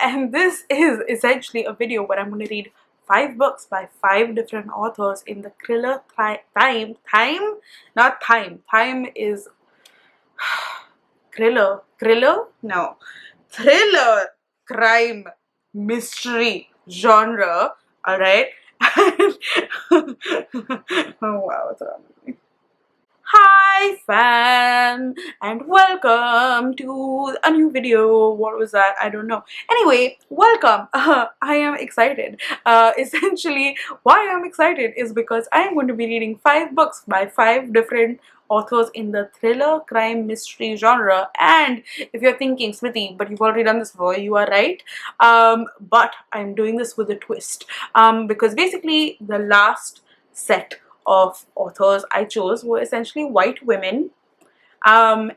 And this is essentially a video where I'm going to read 5 books by 5 different authors in the thriller time is thriller crime mystery genre. All right. Oh wow, what's wrong with me? Hi fam, and welcome to a new video. What was that? I don't know. Anyway, welcome. I am excited. Essentially why I'm excited is because I'm going to be reading 5 books by 5 different authors in the thriller crime mystery genre. And if you're thinking, Smriti, but you've already done this before, you are right. But I'm doing this with a twist, because basically the last set of authors I chose were essentially white women, and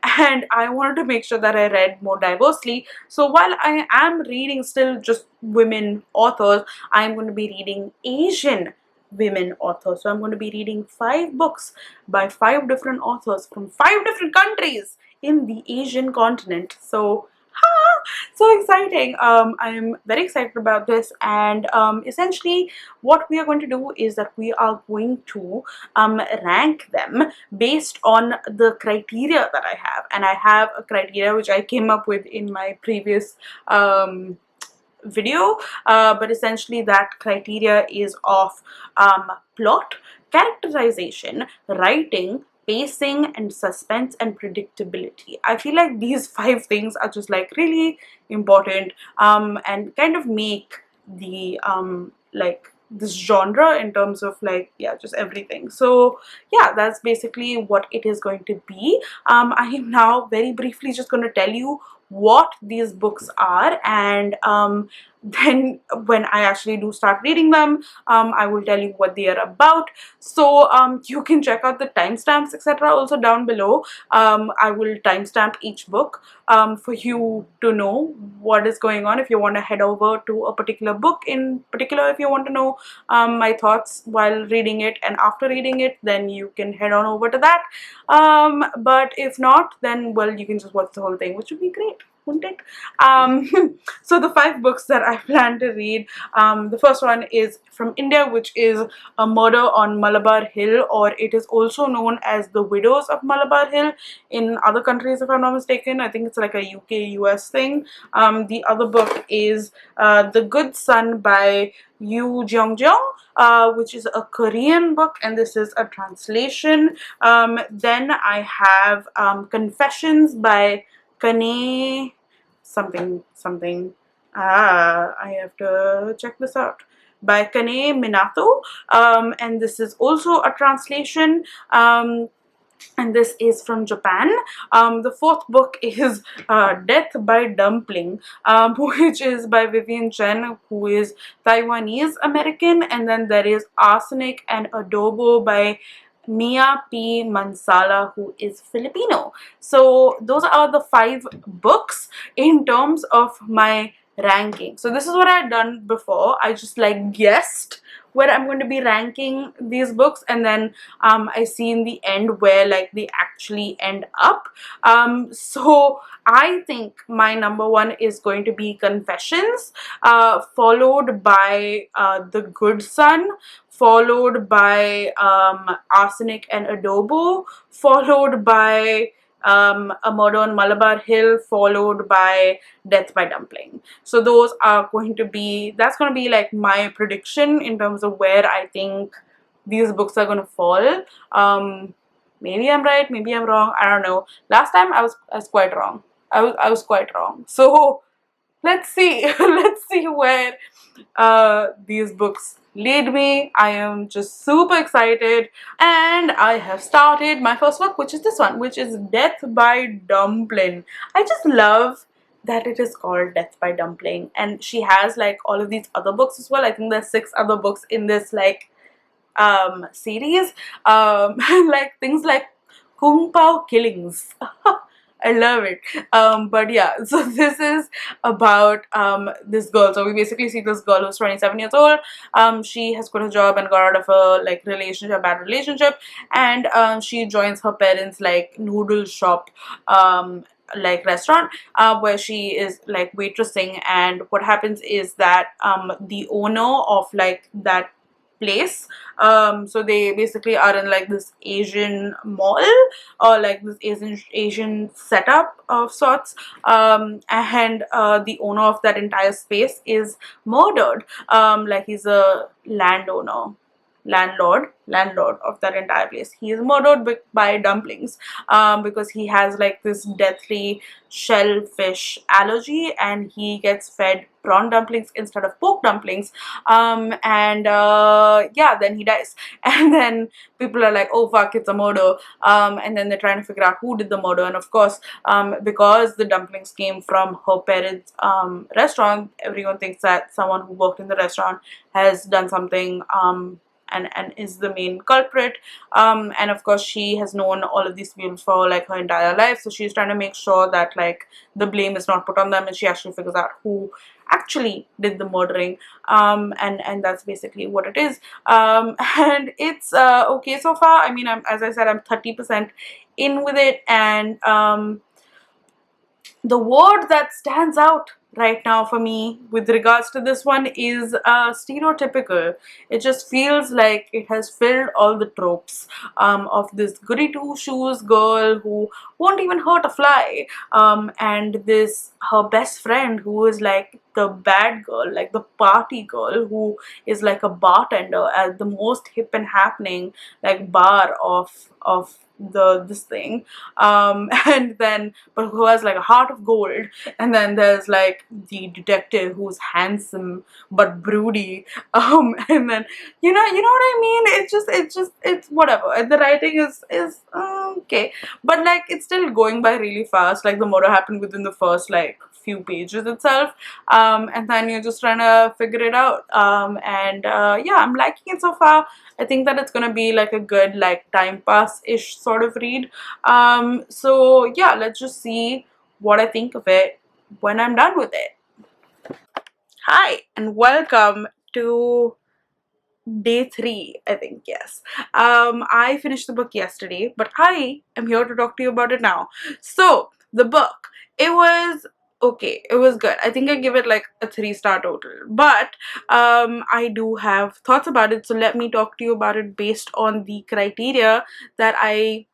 I wanted to make sure that I read more diversely. So while I am reading still just women authors, I'm going to be reading Asian women authors. So I'm going to be reading 5 books by 5 different authors from 5 different countries in the Asian continent. So so exciting. I'm very excited about this, and essentially what we are going to do is that we are going to rank them based on the criteria that I have. And I have a criteria which I came up with in my previous video, but essentially that criteria is of plot, characterization, writing, pacing, and suspense and predictability. I feel like these 5 things are just like really important, and kind of make the like this genre in terms of like, yeah, just everything. So yeah, that's basically what it is going to be. I am now very briefly just going to tell you what these books are, and then when I actually do start reading them, I will tell you what they are about. So you can check out the timestamps etc also down below. I will timestamp each book for you to know what is going on. If you want to head over to a particular book in particular, if you want to know my thoughts while reading it and after reading it, then you can head on over to that. But if not, then well, you can just watch the whole thing, which would be great, wouldn't it? So the 5 books that I plan to read, the first one is from India, which is A Murder on Malabar Hill, or it is also known as The Widows of Malabar Hill in other countries, if I'm not mistaken. I think it's like a UK-US thing. The other book is The Good Son by You-Jeong, which is a Korean book, and this is a translation. Then I have Confessions by Kanae something. I have to check this out. By Kanae Minato, and this is also a translation. And this is from Japan. The 4th book is Death by Dumpling, which is by Vivien Chien, who is Taiwanese American. And then there is Arsenic and Adobo by Mia P. Manansala, who is Filipino. So those are the 5 books in terms of my ranking. So this is what I had done before. I just like guessed where I'm going to be ranking these books, and then I see in the end where like they actually end up. So I think my number 1 is going to be Confessions, followed by The Good Son, followed by Arsenic and Adobo, followed by A Murder on Malabar Hill, followed by Death by Dumpling. So those are going to be, that's going to be like my prediction in terms of where I think these books are going to fall. Maybe I'm right, maybe I'm wrong, I don't know. Last time I was quite wrong. I was quite wrong. So let's see. Let's see where these books lead me. I am just super excited, and I have started my first book, which is this one, which is Death by Dumpling. I just love that it is called Death by Dumpling, and she has like all of these other books as well. I think there's 6 other books in this like series, like things like Kung Pao Killings. I love it. But yeah, so this is about this girl. So we basically see this girl who's 27 years old. She has quit her job and got out of a like bad relationship, and she joins her parents' like noodle shop like restaurant where she is like waitressing, and what happens is that the owner of like that place, so they basically are in like this Asian mall, or like this Asian setup of sorts, and the owner of that entire space is murdered. Like he's a landlord of that entire place. He is murdered by dumplings, because he has like this deathly shellfish allergy, and he gets fed prawn dumplings instead of pork dumplings, and yeah, then he dies. And then people are like, oh fuck, it's a murder, and then they're trying to figure out who did the murder. And of course, because the dumplings came from her parents' restaurant, everyone thinks that someone who worked in the restaurant has done something, and is the main culprit. And of course, she has known all of these people for like her entire life, so she's trying to make sure that like the blame is not put on them, and she actually figures out who actually did the murdering, and that's basically what it is. And it's okay so far. I mean, as I said, I'm 30% in with it, and the word that stands out right now for me with regards to this one is stereotypical. It just feels like it has filled all the tropes, of this goody two shoes girl who won't even hurt a fly, and this her best friend who is like the bad girl, like the party girl, who is like a bartender at the most hip and happening like bar of the this thing, and then but who has like a heart of gold. And then there's like the detective who's handsome but broody, and then you know what I mean. It's whatever. And the writing is okay, but like it's still going by really fast. Like the murder happened within the first like few pages itself, and then you're just trying to figure it out, and yeah, I'm liking it so far. I think that it's gonna be like a good like time pass-ish sort of read. So yeah, let's just see what I think of it when I'm done with it. Hi, and welcome to day 3, I think. Yes, I finished the book yesterday, but I am here to talk to you about it now. So the book, it was okay, it was good. I think I give it like a 3-star total, but I do have thoughts about it, so let me talk to you about it based on the criteria that I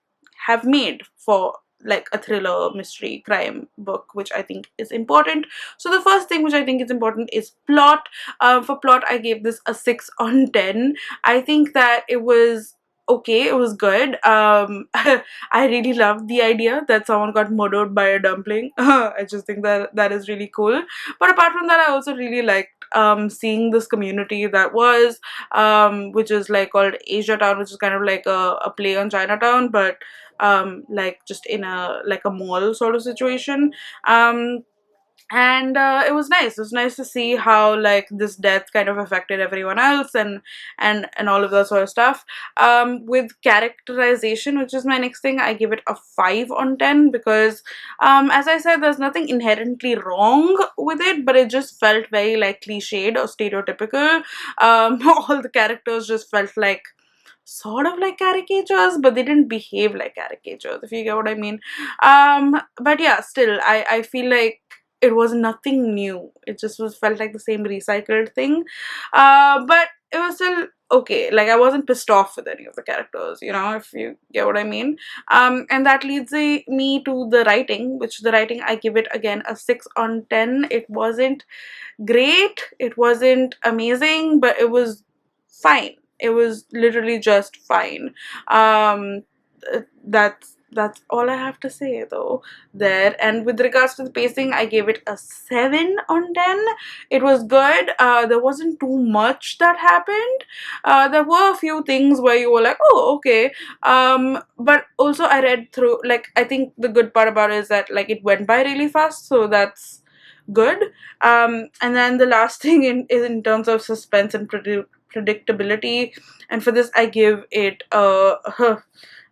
have made for like a thriller mystery crime book, which I think is important. So the first thing which I think is important is plot. For plot, I gave this a 6 on 10. I think that it was okay, it was good. I really loved the idea that someone got murdered by a dumpling. I just think that that is really cool. But apart from that, I also really liked seeing this community that was which is like called Asia Town, which is kind of like a play on Chinatown, but like just in a like a mall sort of situation. And it was nice. It was nice to see how like this death kind of affected everyone else, and all of that sort of stuff. With characterization, which is my next thing, I give it a 5 on 10, because as I said, there's nothing inherently wrong with it, but it just felt very like cliched or stereotypical. All the characters just felt like sort of like caricatures, but they didn't behave like caricatures, if you get what I mean. But yeah, still, I feel like it was nothing new. It just was felt like the same recycled thing. But it was still okay. Like I wasn't pissed off with any of the characters, if you get what I mean. And that leads me to the writing, which the writing I give it again a 6 on 10. It wasn't great, it wasn't amazing, but it was fine. It was literally just fine. That's all I have to say though there. And with regards to the pacing, I gave it a 7 on 10. It was good. There wasn't too much that happened. There were a few things where you were like, oh, okay. But also I read through, like, I think the good part about it is that like it went by really fast, so that's good. And then the last thing is in terms of suspense and predictability, and for this I give it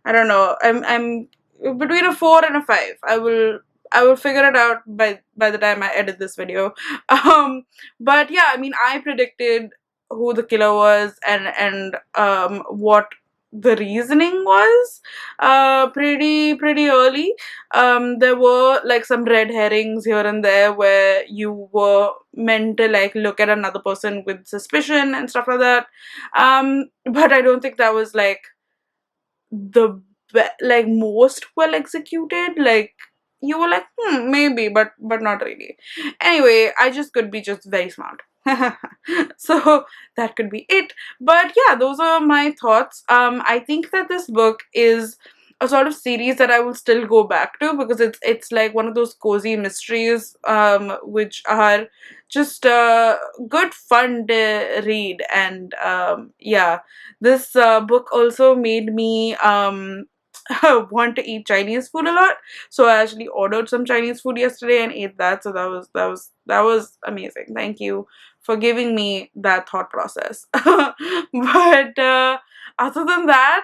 I don't know, I'm between a 4 and a 5. I will figure it out by the time I edit this video. But yeah, I mean, I predicted who the killer was, and what the reasoning was pretty early. There were like some red herrings here and there where you were meant to like look at another person with suspicion and stuff like that. But I don't think that was like the like most well executed. Like you were like, maybe, but not really. Anyway, I just could be just very smart. So that could be it. But yeah, those are my thoughts. I think that this book is a sort of series that I will still go back to because it's like one of those cozy mysteries which are just good fun to read. And yeah, this book also made me want to eat Chinese food a lot. So I actually ordered some Chinese food yesterday and ate that. So that was amazing. Thank you for giving me that thought process. But other than that,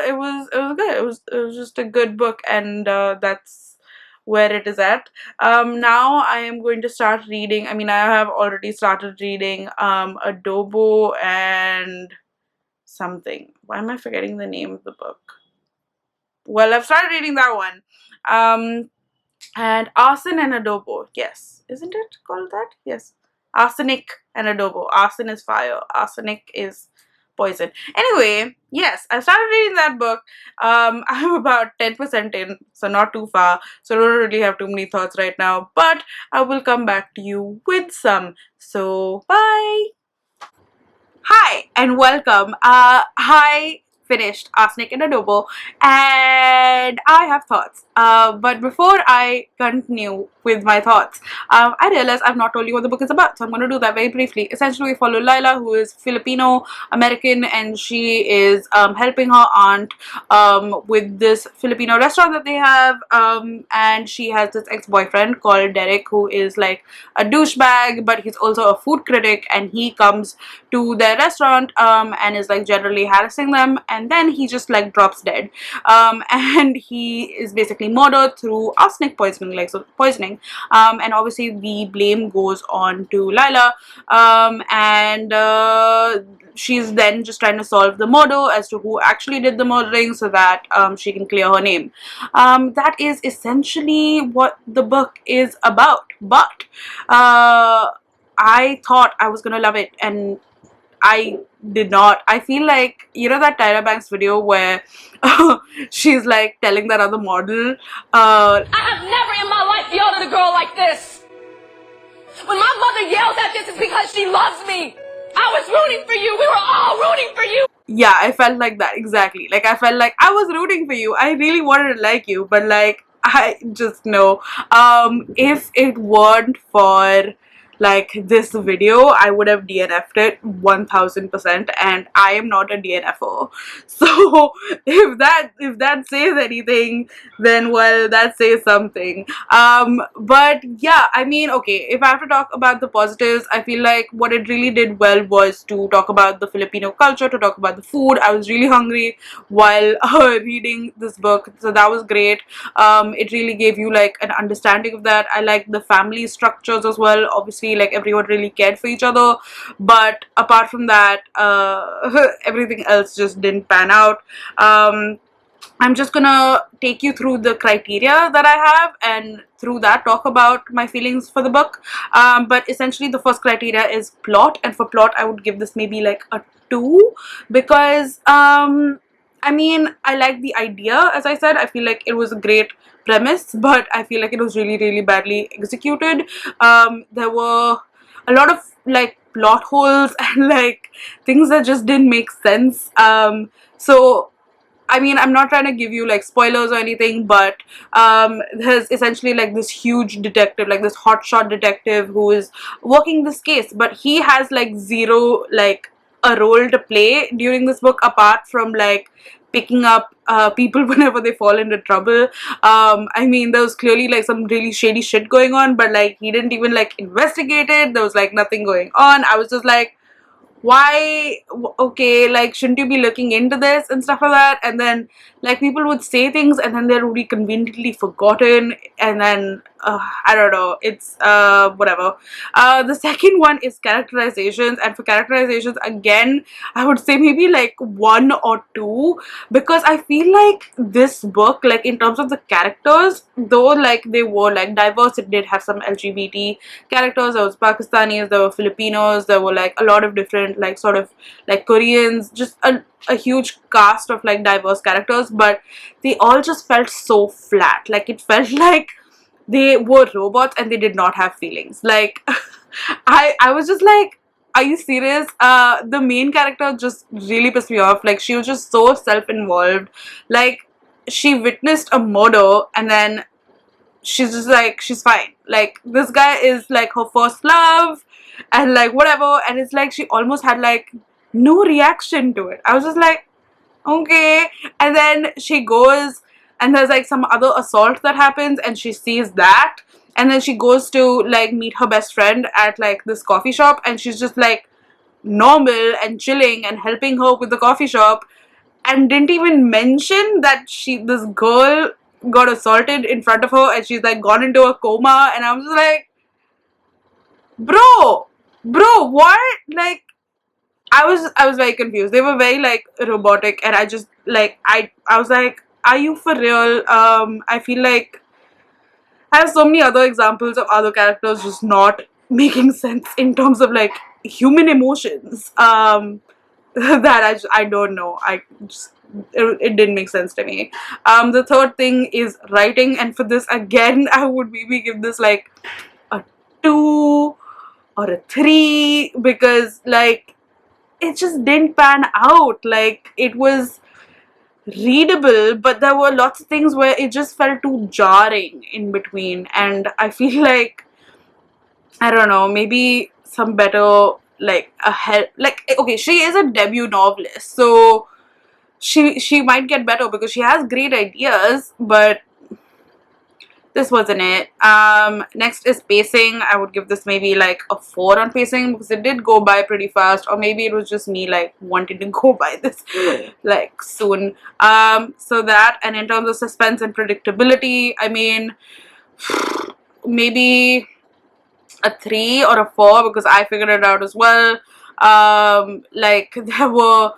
it was good. It was just a good book, and that's where it is at. Now I am going to start reading. I mean, I have already started reading Adobo and something. Why am I forgetting the name of the book? Well, I've started reading that one. And Arson and Adobo. Yes. Isn't it called that? Yes. Arsenic and Adobo. Arson is fire. Arsenic is poison. Anyway, yes, I started reading that book. I'm about 10% in, so not too far. So I don't really have too many thoughts right now. But I will come back to you with some. So, bye! Hi and welcome. I finished Arsenic and Adobo and I have thoughts. But before I continue with my thoughts, I realized I've not told you what the book is about, so I'm going to do that very briefly. Essentially, we follow Lila, who is Filipino American, and she is helping her aunt with this Filipino restaurant that they have, and she has this ex-boyfriend called Derek, who is like a douchebag, but he's also a food critic, and he comes to their restaurant and is like generally harassing them, and then he just like drops dead, and he is basically murdered through arsenic poisoning, like so poisoning, and obviously the blame goes on to Lila, and she's then just trying to solve the murder as to who actually did the murdering so that she can clear her name. That is essentially what the book is about, but I thought I was gonna love it, and I did not. I feel like, you know that Tyra Banks video where she's like telling that other model, I have never in my life yelled at a girl like this. When my mother yells at this, it's because she loves me. I was rooting for you. We were all rooting for you. Yeah, I felt like that, exactly. Like, I felt like I was rooting for you. I really wanted to like you, but like, I just know. If it weren't for like this video, I would have DNF'd it 1000%, and I am not a DNFer. So if that says anything, then well, that says something. But yeah, I mean, okay, if I have to talk about the positives, I feel like what it really did well was to talk about the Filipino culture, to talk about the food. I was really hungry while reading this book, so that was great. It really gave you like an understanding of that. I like the family structures as well. Obviously, like everyone really cared for each other, but apart from that, everything else just didn't pan out. I'm just gonna take you through the criteria that I have, and through that talk about my feelings for the book. But essentially the first criteria is plot, and for plot I would give this maybe like a 2, because I mean, I like the idea. As I said, I feel like it was a great premise, but I feel like it was really badly executed. There were a lot of like plot holes and like things that just didn't make sense. So I mean, I'm not trying to give you like spoilers or anything, but there's essentially like this huge detective, like this hotshot detective who is working this case, but he has like zero like a role to play during this book apart from like picking up people whenever they fall into trouble. I mean, there was clearly like some really shady shit going on, but like he didn't even like investigate it. There was like nothing going on. I was just like, why? Okay, like shouldn't you be looking into this and stuff like that? And then like people would say things and then they're really conveniently forgotten, and then I don't know, it's whatever. The second one is characterizations, and for characterizations again I would say maybe like one or two, because I feel like this book, like in terms of the characters, though like they were like diverse, it did have some LGBT characters. There was Pakistanis, there were Filipinos, there were like a lot of different like sort of like Koreans, just a huge cast of like diverse characters, but they all just felt so flat. Like it felt like they were robots and they did not have feelings. Like I was just like, are you serious? The main character just really pissed me off. Like she was just so self-involved. Like she witnessed a murder and then she's just like, she's fine. Like this guy is like her first love and like whatever, and it's like she almost had like no reaction to it. I was just like, okay. And then she goes and there's like some other assault that happens and she sees that, and then she goes to like meet her best friend at like this coffee shop, and she's just like normal and chilling and helping her with the coffee shop, and didn't even mention that this girl got assaulted in front of her and she's like gone into a coma. And I was like, bro, what? Like I was very confused. They were very like robotic, and I just like I was like, are you for real? I feel like I have so many other examples of other characters just not making sense in terms of like human emotions. That I don't know. I just it didn't make sense to me. The third thing is writing, and for this again, I would maybe give this like a 2 or a 3, because like it just didn't pan out. Like it was readable, but there were lots of things where it just felt too jarring in between, and I feel like, I don't know, maybe some better like a help. Like okay, she is a debut novelist, so she might get better because she has great ideas, but this wasn't it. Next is pacing. I would give this maybe like a 4 on pacing, because it did go by pretty fast, or maybe it was just me like wanting to go by this like soon. So that, and in terms of suspense and predictability, I mean, maybe a 3 or a 4, because I figured it out as well. Like there were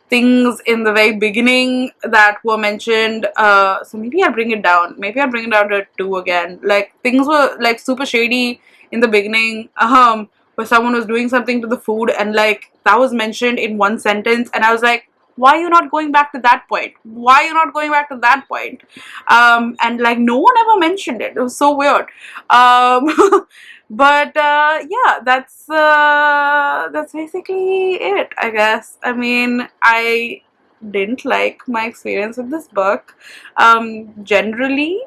things in the very beginning that were mentioned, so maybe I'll bring it down. Maybe I'll bring it down to 2 again. Like things were like super shady in the beginning, where someone was doing something to the food and like that was mentioned in one sentence, and I was like, why are you not going back to that point? Why are you not going back to that point? And like no one ever mentioned it. It was so weird. But yeah, that's basically it, I guess. I mean, I didn't like my experience with this book. Generally,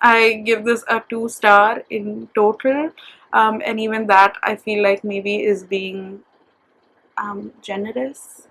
I give this a 2 star in total, and even that I feel like maybe is being generous.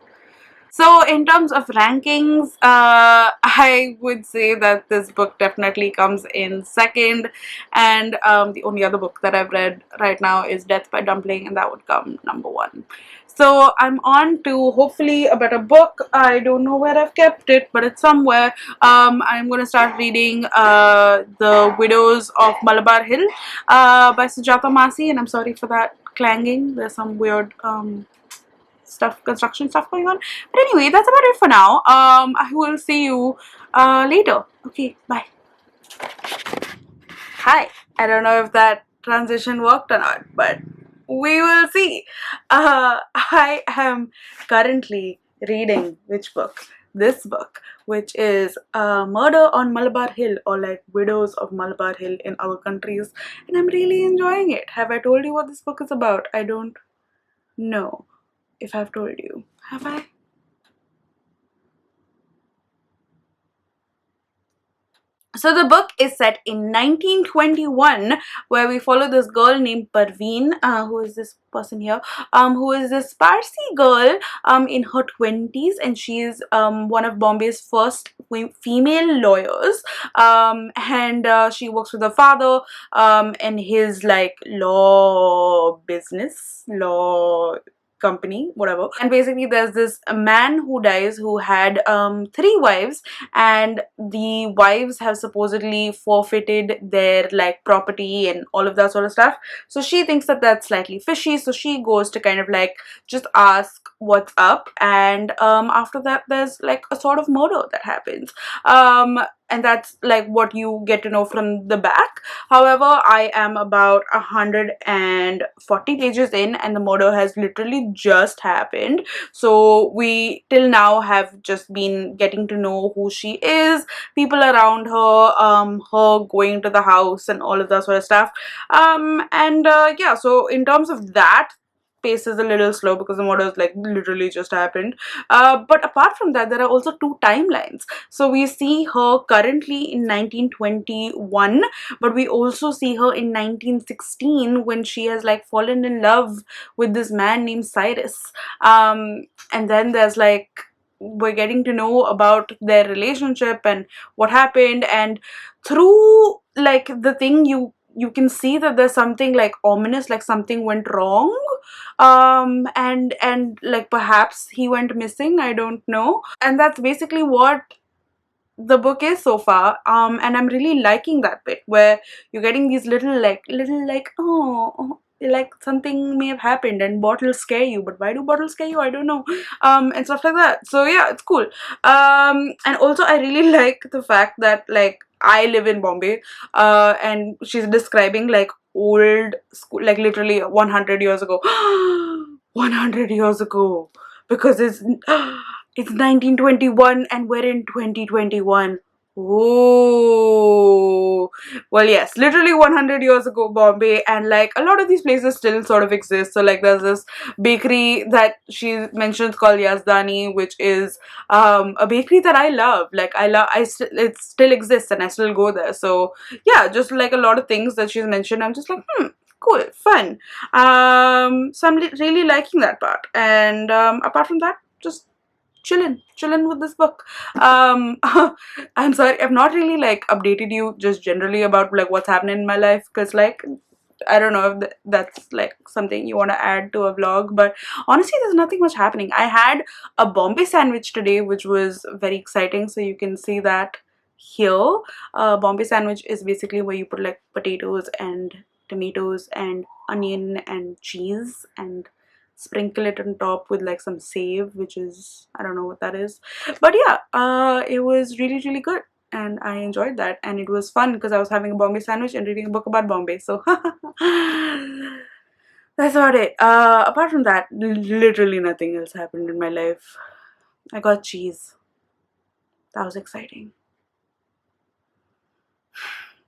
So in terms of rankings, I would say that this book definitely comes in second, and the only other book that I've read right now is Death by Dumpling, and that would come number 1. So I'm on to hopefully a better book. I don't know where I've kept it, but it's somewhere. I'm going to start reading The Widows of Malabar Hill by Sujata Massey, and I'm sorry for that clanging. There's some weird construction stuff going on, but anyway, that's about it for now. I will see you later. Okay, bye. Hi. I don't know if that transition worked or not, but we will see. I am currently reading which book? This book, which is Murder on Malabar Hill, or like Widows of Malabar Hill in other countries, and I'm really enjoying it. Have I told you what this book is about? I don't know if I've told you. Have I? So the book is set in 1921, where we follow this girl named Parveen, who is this person here, who is this Parsi girl in her 20s, and she is one of Bombay's first female lawyers, and she works with her father in his like law business, law company, whatever. And basically there's this man who dies who had 3 wives, and the wives have supposedly forfeited their like property and all of that sort of stuff. So she thinks that that's slightly fishy, so she goes to kind of like just ask what's up. And after that there's like a sort of murder that happens, and that's like what you get to know from the back. However, I am about 140 pages in, and the murder has literally just happened. So we till now have just been getting to know who she is, people around her, her going to the house and all of that sort of stuff. And yeah, so in terms of that, pace is a little slow because the murder like literally just happened. But apart from that, there are also 2 timelines. So we see her currently in 1921, but we also see her in 1916 when she has like fallen in love with this man named Cyrus. And then there's like, we're getting to know about their relationship and what happened, and through like the thing, you can see that there's something like ominous, like something went wrong, and like perhaps he went missing, I don't know. And that's basically what the book is so far. And I'm really liking that bit where you're getting these little like, oh, like something may have happened, and bottles scare you, but why do bottles scare you, I don't know. And stuff like that. So yeah, it's cool. And also I really like the fact that like I live in Bombay, and she's describing like old school, like literally 100 years ago. 100 years ago, because it's 1921 and we're in 2021. Oh, well, yes, literally 100 years ago, Bombay, and like a lot of these places still sort of exist. So like there's this bakery that she mentions called Yazdani, which is a bakery that I love. Like it still exists and I still go there. So yeah, just like a lot of things that she's mentioned, I'm just like, cool, fun. So I'm really liking that part. And apart from that, just chilling with this book. I'm sorry, I've not really like updated you just generally about like what's happening in my life, because like I don't know if that's like something you want to add to a vlog, but honestly there's nothing much happening. I had a Bombay sandwich today, which was very exciting, so you can see that here. Bombay sandwich is basically where you put like potatoes and tomatoes and onion and cheese and sprinkle it on top with like some save, which is, I don't know what that is, but yeah, it was really good and I enjoyed that, and it was fun because I was having a Bombay sandwich and reading a book about Bombay. So that's about it. Apart from that, literally nothing else happened in my life. I got cheese. That was exciting.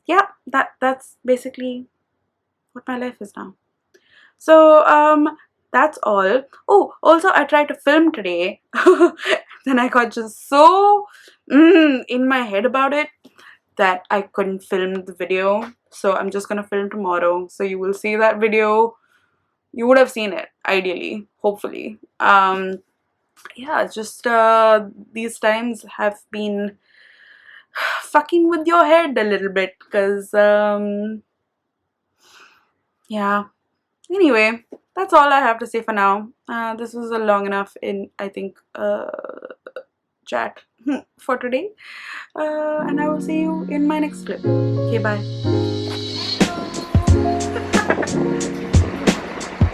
Yeah, that's basically what my life is now. So that's all. Oh, also I tried to film today. Then I got just so in my head about it that I couldn't film the video. So I'm just gonna film tomorrow. So you will see that video. You would have seen it, ideally, hopefully. Yeah, just these times have been fucking with your head a little bit, because yeah. Anyway, that's all I have to say for now. This was a long enough I think chat for today, and I will see you in my next clip. Okay, bye.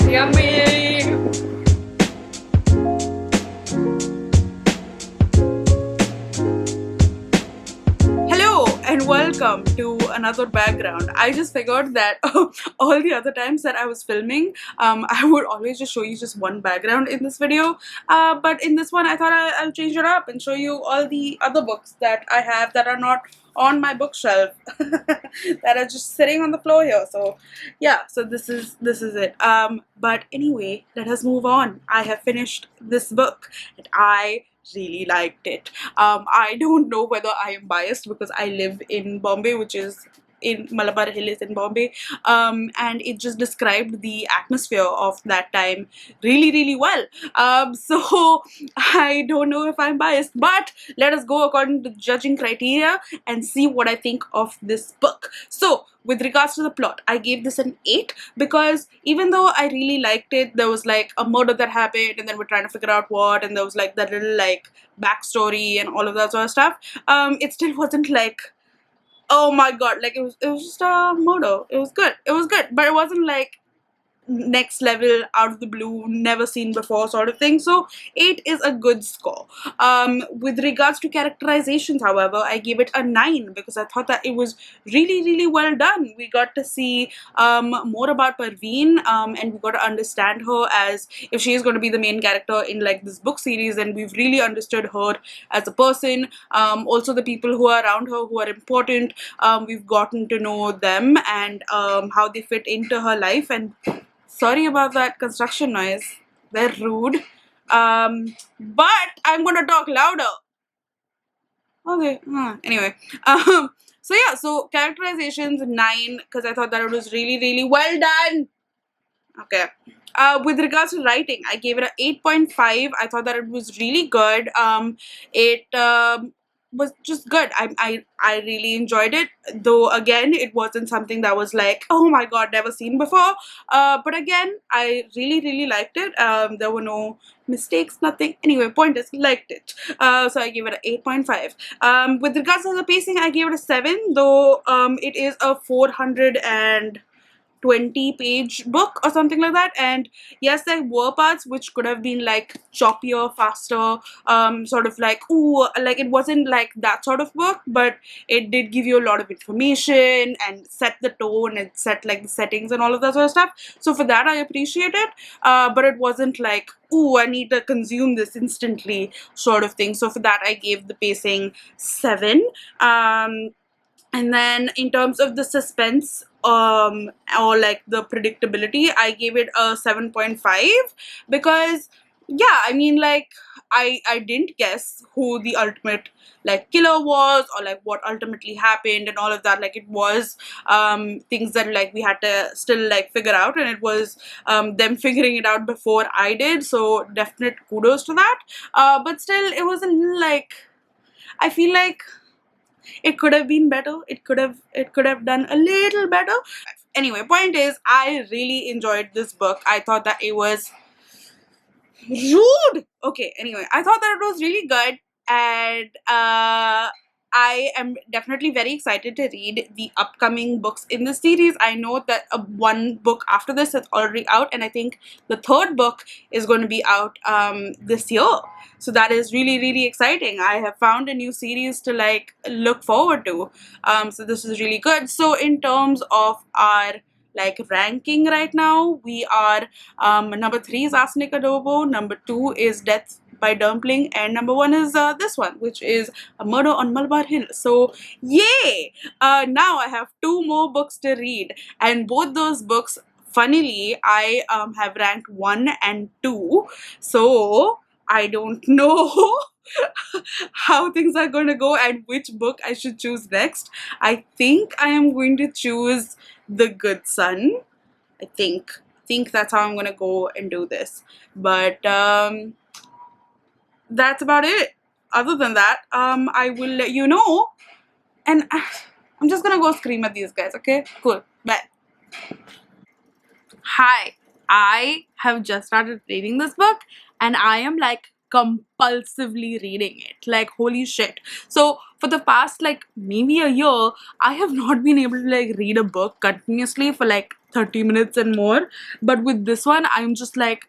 Yummy. And welcome to another background. I just figured that all the other times that I was filming, I would always just show you just one background in this video, but in this one I thought I'll change it up and show you all the other books that I have that are not on my bookshelf, that are just sitting on the floor here. So yeah, so this is it. But anyway, let us move on. I have finished this book and I really liked it. I don't know whether I am biased because I live in Bombay, which is in Malabar Hill is in Bombay, and it just described the atmosphere of that time really, really well. So I don't know if I'm biased, but let us go according to the judging criteria and see what I think of this book. So with regards to the plot, I gave this an 8 because even though I really liked it, there was like a murder that happened and then we're trying to figure out what, and there was like that little like backstory and all of that sort of stuff. It still wasn't like, oh my god, like it was just a murder. It was good, but it wasn't like next level, out of the blue, never seen before sort of thing. So 8 is a good score. With regards to characterizations, however, I gave it a 9 because I thought that it was really, really well done. We got to see more about Parveen, and we got to understand her as if she is going to be the main character in like this book series, and we've really understood her as a person. Also the people who are around her who are important, we've gotten to know them and how they fit into her life. And sorry about that construction noise. They're rude. But I'm gonna talk louder. Okay. Anyway. So yeah. So characterizations 9 because I thought that it was really, really well done. Okay. With regards to writing, I gave it a 8.5. I thought that it was really good. It was just good. I really enjoyed it. Though again, it wasn't something that was like, oh my god, never seen before. But again, I really, really liked it. There were no mistakes, nothing. Anyway, point is, liked it. So I gave it an 8.5. With regards to the pacing, I gave it a 7. Though it is a 420-page book or something like that, and yes, there were parts which could have been like choppier, faster, sort of like, ooh, like it wasn't like that sort of book, but it did give you a lot of information and set the tone and set like the settings and all of that sort of stuff. So for that I appreciate it, but it wasn't like, ooh, I need to consume this instantly sort of thing. So for that I gave the pacing 7. And then in terms of the suspense, or like the predictability, I gave it a 7.5 because yeah, I mean, like I didn't guess who the ultimate like killer was, or like what ultimately happened and all of that. Like it was things that like we had to still like figure out, and it was them figuring it out before I did, so definite kudos to that. But still, it was a little like, I feel like it could have been better. It could have done a little better. Anyway, point is, I really enjoyed this book. I thought that it was rude. Okay, anyway, I thought that it was really good, and I am definitely very excited to read the upcoming books in the series. I know that one book after this is already out, and I think the third book is going to be out this year. So that is really, really exciting. I have found a new series to like look forward to. So this is really good. So in terms of our like ranking right now, we are number 3 is Arsenic Adobo, number 2 is Death by Dumpling, and number 1 is this one, which is A Murder on Malabar Hill. So yay! Now I have 2 more books to read, and both those books, funnily, I have ranked 1 and 2. So I don't know how things are going to go and which book I should choose next. I think I am going to choose The Good Son. I think that's how I'm gonna go and do this. But that's about it. Other than that, I will let you know. And I'm just gonna go scream at these guys. Okay, cool. Bye. Hi, I have just started reading this book, and I am like compulsively reading it. Like, holy shit. So for the past like maybe a year, I have not been able to like read a book continuously for like 30 minutes and more. But with this one, I'm just like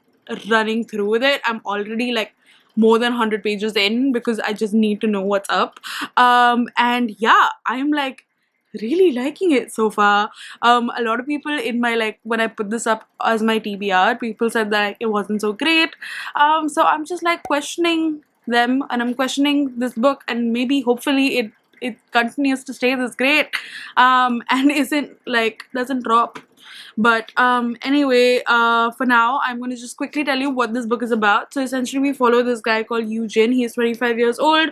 running through with it. I'm already like more than 100 pages in because I just need to know what's up. And yeah, I'm like really liking it so far. A lot of people in my like, when I put this up as my TBR, people said that it wasn't so great. So I'm just like questioning them, and I'm questioning this book, and maybe hopefully it continues to stay this great, and isn't like, doesn't drop But anyway, for now, I'm going to just quickly tell you what this book is about. So essentially, we follow this guy called You-Jeong. He's 25 years old,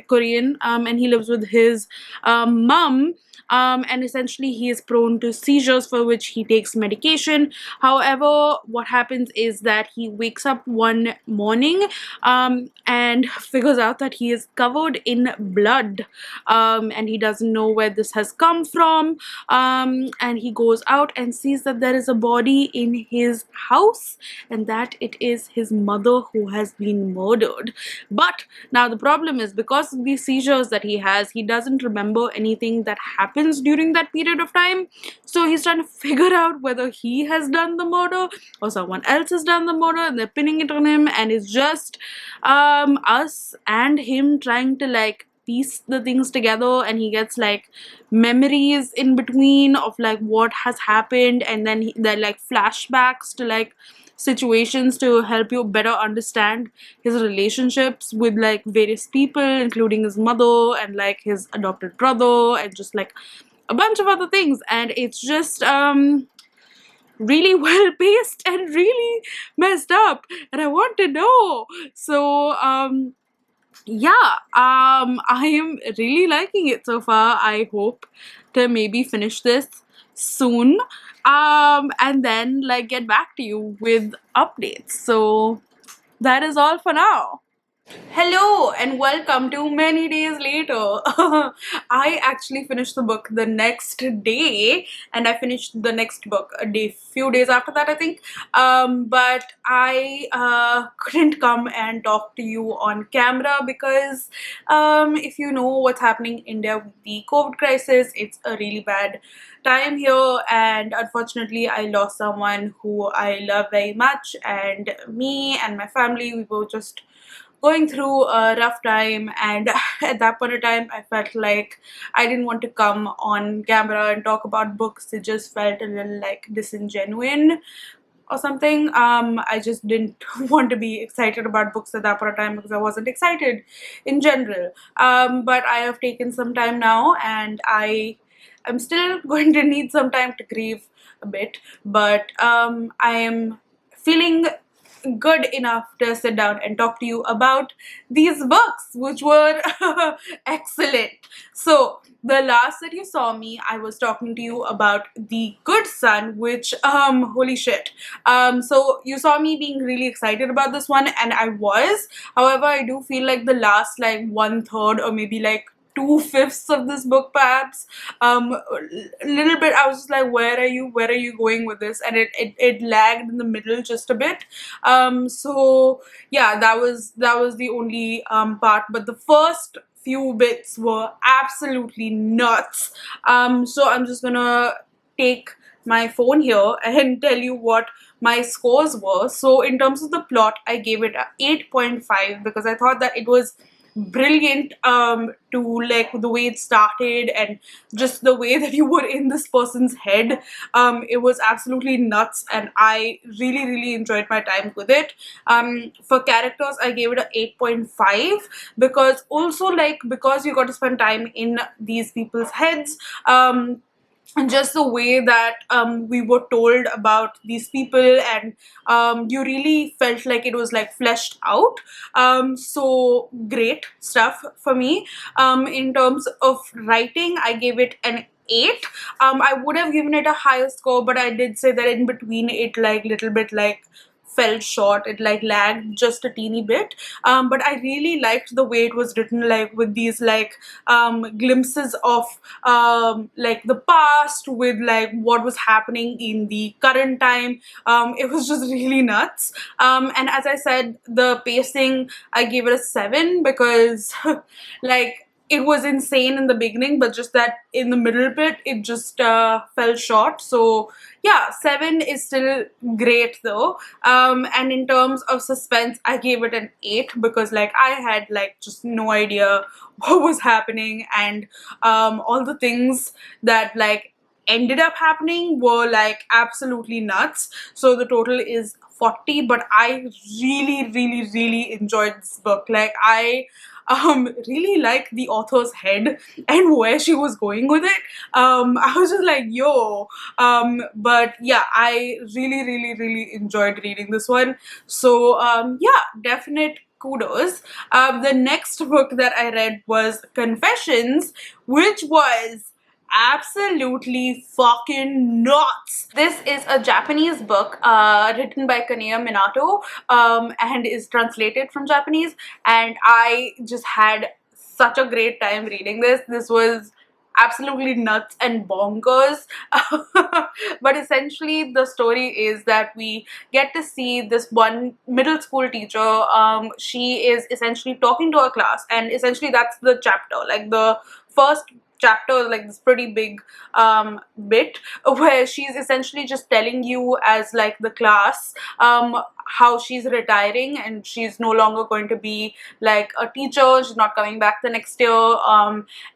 Korean, and he lives with his mom. And essentially, he is prone to seizures for which he takes medication. However, what happens is that he wakes up one morning and figures out that he is covered in blood, and he doesn't know where this has come from. And he goes out and sees that there is a body in his house, and that it is his mother who has been murdered. But now the problem is, because of these seizures that he has, he doesn't remember anything that happens during that period of time. So he's trying to figure out whether he has done the murder or someone else has done the murder, and they're pinning it on him, and it's just us and him trying to like piece the things together. And he gets like memories in between of like what has happened, and then they're like flashbacks to like situations to help you better understand his relationships with like various people, including his mother and like his adopted brother and just like a bunch of other things. And it's just really well paced and really messed up, and I want to know. So yeah, I am really liking it so far. I hope to maybe finish this soon, and then like get back to you with updates. So that is all for now. Hello and welcome to Many Days Later. I actually finished the book the next day, and I finished the next book few days after that, I think. But I couldn't come and talk to you on camera because if you know what's happening in India with the COVID crisis, it's a really bad time here, and unfortunately I lost someone who I love very much, and me and my family, we were just going through a rough time. And at that point of time, I felt like I didn't want to come on camera and talk about books. It just felt a little like disingenuine or something. I just didn't want to be excited about books at that point of time because I wasn't excited in general. But I have taken some time now, and I'm still going to need some time to grieve a bit, but I am feeling good enough to sit down and talk to you about these books, which were excellent. So the last that you saw me, I was talking to you about The Good Son, which holy shit. So you saw me being really excited about this one, and I was. However, I do feel like the last like 1/3 or maybe like 2/5 of this book perhaps, a little bit, I was just like, where are you going with this? And it lagged in the middle just a bit. So yeah, that was the only part, but the first few bits were absolutely nuts. So I'm just gonna take my phone here and tell you what my scores were. So in terms of the plot, I gave it a 8.5 because I thought that it was brilliant, to like the way it started and just the way that you were in this person's head. It was absolutely nuts, and I really enjoyed my time with it. For characters, I gave it a 8.5 because also like because you got to spend time in these people's heads, and just the way that we were told about these people, and you really felt like it was like fleshed out. So great stuff for me. In terms of writing, I gave it an 8. I would have given it a higher score, but I did say that in between it like little bit like fell short. It like lagged just a teeny bit, but I really liked the way it was written, like with these like glimpses of like the past with like what was happening in the current time. It was just really nuts. And as I said, the pacing, I gave it a 7 because like it was insane in the beginning, but just that in the middle bit it just fell short. So yeah, 7 is still great though. And in terms of suspense, I gave it an 8 because like I had like just no idea what was happening, and all the things that like ended up happening were like absolutely nuts. So the total is 40, but I really enjoyed this book. Like, I really like the author's head and where she was going with it. I was just like, yo. But yeah, I really enjoyed reading this one. So yeah, definite kudos. The next book that I read was Confessions, which was absolutely fucking nuts. This is a Japanese book written by Kanae Minato, and is translated from Japanese, and I just had such a great time reading this. This was absolutely nuts and bonkers. But essentially the story is that we get to see this one middle school teacher. She is essentially talking to her class, and essentially that's the chapter. Like, the first chapter, like this pretty big bit where she's essentially just telling you as like the class how she's retiring and she's no longer going to be like a teacher. She's not coming back the next year,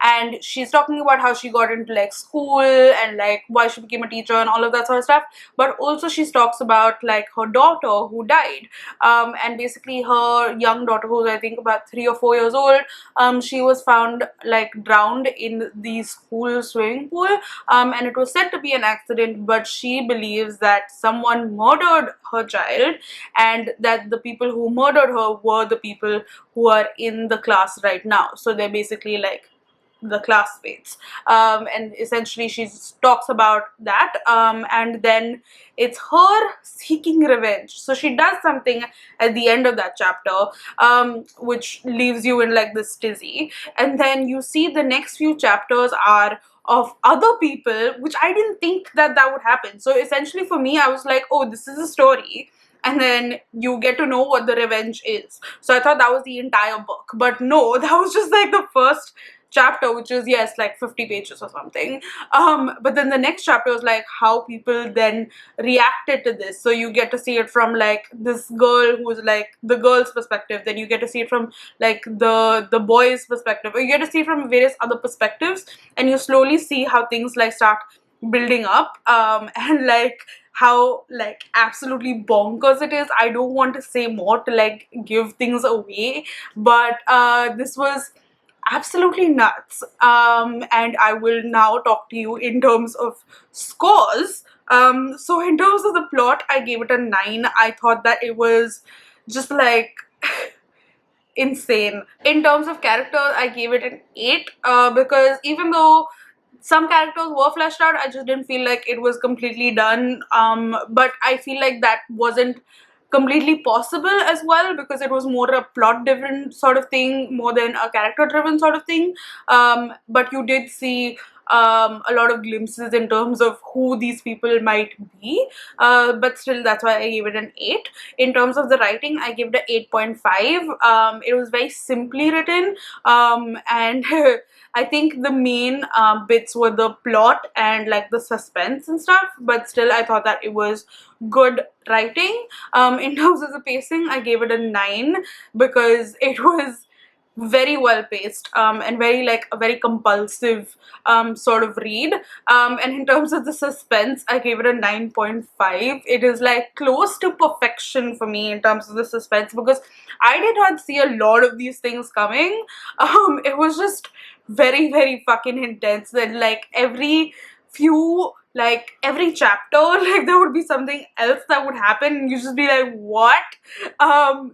and she's talking about how she got into like school and like why she became a teacher and all of that sort of stuff. But also she talks about like her daughter who died, and basically her young daughter, who's I think about 3 or 4 years old, she was found like drowned in the school swimming pool, and it was said to be an accident, but she believes that someone murdered her child, and that the people who murdered her were the people who are in the class right now. So they're basically like the classmates, and essentially she talks about that, and then it's her seeking revenge. So she does something at the end of that chapter, which leaves you in like this tizzy, and then you see the next few chapters are of other people, which I didn't think that would happen. So essentially for me, I was like, oh, this is a story, and then you get to know what the revenge is. So I thought that was the entire book, but no, that was just like the first chapter, which is, yes, like 50 pages or something. But then the next chapter is like how people then reacted to this. So you get to see it from like this girl who's like the girl's perspective, then you get to see it from like the boy's perspective, or you get to see it from various other perspectives, and you slowly see how things like start building up, and like how like absolutely bonkers it is. I don't want to say more to like give things away, but this was absolutely nuts. And I will now talk to you in terms of scores. So in terms of the plot, I gave it a 9. I thought that it was just like insane. In terms of characters, I gave it an 8, because even though some characters were fleshed out, I just didn't feel like it was completely done. But I feel like that wasn't completely possible as well, because it was more a plot driven sort of thing more than a character driven sort of thing. But you did see a lot of glimpses in terms of who these people might be, but still that's why I gave it an 8. In terms of the writing, I gave it an 8.5. It was very simply written, and I think the main bits were the plot and like the suspense and stuff, but still I thought that it was good writing. In terms of the pacing, I gave it a 9 because it was very well paced, and very like a very compulsive sort of read. And in terms of the suspense, I gave it a 9.5. It is like close to perfection for me in terms of the suspense, because I did not see a lot of these things coming. It was just very fucking intense. Then like every chapter, like there would be something else that would happen and you just be like, what?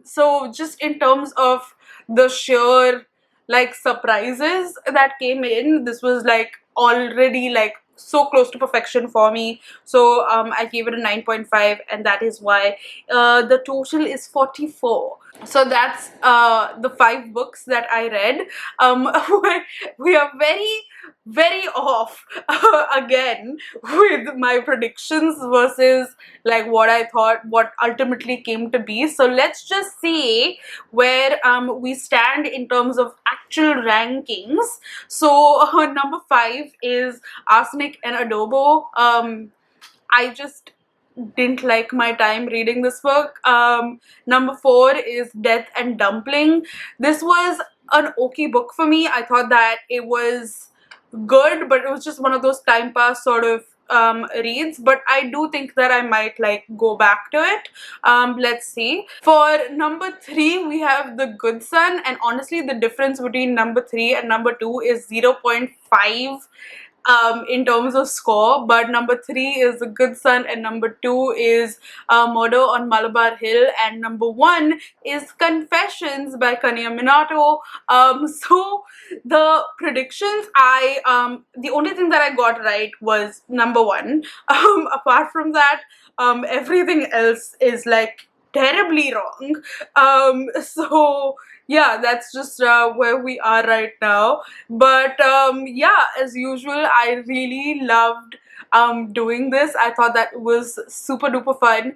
So just in terms of the sheer like surprises that came in, this was like already like so close to perfection for me. So I gave it a 9.5, and that is why the total is 44. So that's the 5 books that I read. We are very off again with my predictions versus like what I thought what ultimately came to be. So let's just see where we stand in terms of actual rankings. So number 5 is Arsenic and Adobo. I just didn't like my time reading this book. Number 4 is Death and Dumpling. This was an okay book for me. I thought that it was good, but it was just one of those time pass sort of reads, but I do think that I might like go back to it. Let's see. For number 3, we have The Good Son, and honestly, the difference between number 3 and number 2 is 0.5 in terms of score, but number 3 is The Good Son, and number 2 is Murder on Malabar Hill, and number 1 is Confessions by Kanae Minato. So the predictions, the only thing that I got right was number 1. Apart from that, everything else is like terribly wrong. So yeah, that's just where we are right now. But yeah, as usual, I really loved doing this. I thought that it was super duper fun.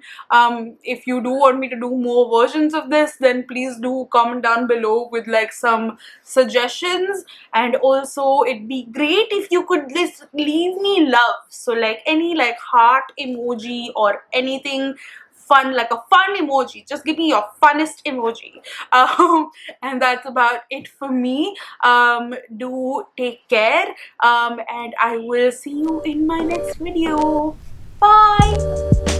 If you do want me to do more versions of this, then please do comment down below with like some suggestions, and also it'd be great if you could just leave me love, so like any like heart emoji or anything fun, like a fun emoji. Just give me your funnest emoji. And that's about it for me. Do take care, and I will see you in my next video. Bye.